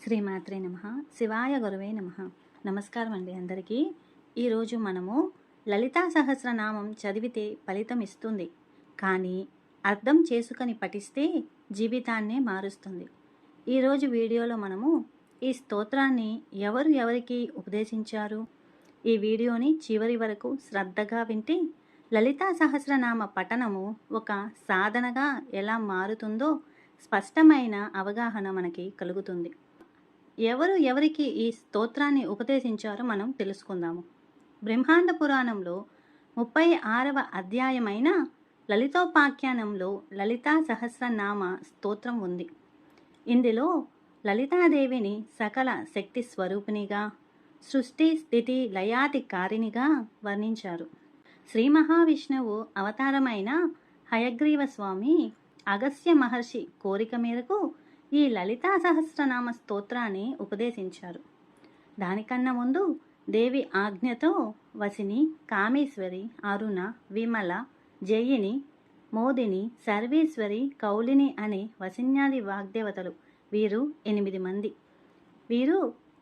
శ్రీమాత్రే నమః. శివాయ గురవే నమః. నమస్కారం అండి అందరికీ. ఈరోజు మనము లలితా సహస్రనామం చదివితే ఫలితం ఇస్తుంది, కానీ అర్థం చేసుకొని పఠిస్తే జీవితాన్నే మారుస్తుంది. ఈరోజు వీడియోలో మనము ఈ స్తోత్రాన్ని ఎవరికి ఉపదేశించారు, ఈ వీడియోని చివరి వరకు శ్రద్ధగా వింటే లలితా సహస్రనామ పఠనము ఒక సాధనగా ఎలా మారుతుందో స్పష్టమైన అవగాహన మనకి కలుగుతుంది. ఎవరికి ఈ స్తోత్రాన్ని ఉపదేశించారో మనం తెలుసుకుందాము. బ్రహ్మాండ పురాణంలో 36వ అధ్యాయమైన లలితోపాఖ్యానంలో లలితా సహస్రనామ స్తోత్రం ఉంది. ఇందులో లలితాదేవిని సకల శక్తి స్వరూపిణిగా, సృష్టి స్థితి లయాధికారినిగా వర్ణించారు. శ్రీ మహావిష్ణువు అవతారమైన హయగ్రీవ స్వామి అగస్త్య మహర్షి కోరిక మేరకు ఈ లలితా సహస్రనామ స్తోత్రాన్ని ఉపదేశించారు. దానికన్నా ముందు దేవి ఆజ్ఞతో వసిని, కామేశ్వరి, అరుణ, విమల, జయిని, మోదిని, సర్వేశ్వరి, కౌలిని అనే వసిన్యాది వాగ్దేవతలు, వీరు 8 మంది. వీరు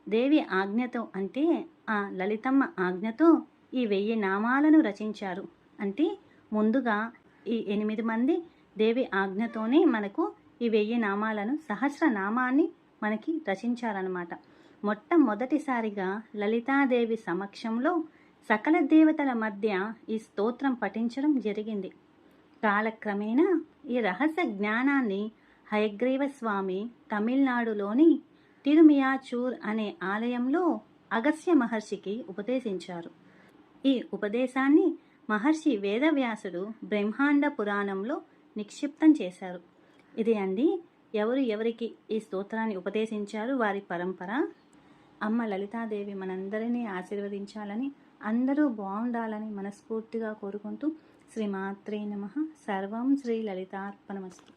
దేవి ఆజ్ఞతో అంటే ఆ లలితమ్మ ఆజ్ఞతో ఈ 1000 నామాలను రచించారు. అంటే ముందుగా ఈ 8 మంది దేవి ఆజ్ఞతోనే మనకు ఈ 1000 నామాలను, సహస్రనామాన్ని మనకి రచించారన్నమాట. మొట్టమొదటిసారిగా లలితాదేవి సమక్షంలో సకల దేవతల మధ్య ఈ స్తోత్రం పఠించడం జరిగింది. కాలక్రమేణా ఈ రహస్య జ్ఞానాన్ని హయగ్రీవ స్వామి తమిళనాడులోని తిరుమియాచూర్ అనే ఆలయంలో అగస్త్య మహర్షికి ఉపదేశించారు. ఈ ఉపదేశాన్ని మహర్షి వేదవ్యాసుడు బ్రహ్మాండ పురాణంలో నిక్షిప్తం చేశారు. ఇది అండి ఎవరికి ఈ స్తోత్రాన్ని ఉపదేశించారు, వారి పరంపర. అమ్మ లలితాదేవి మనందరినీ ఆశీర్వదించాలని, అందరూ బాగుండాలని మనస్ఫూర్తిగా కోరుకుంటూ శ్రీమాత్రే నమః. సర్వం శ్రీ లలితార్పణమస్తు.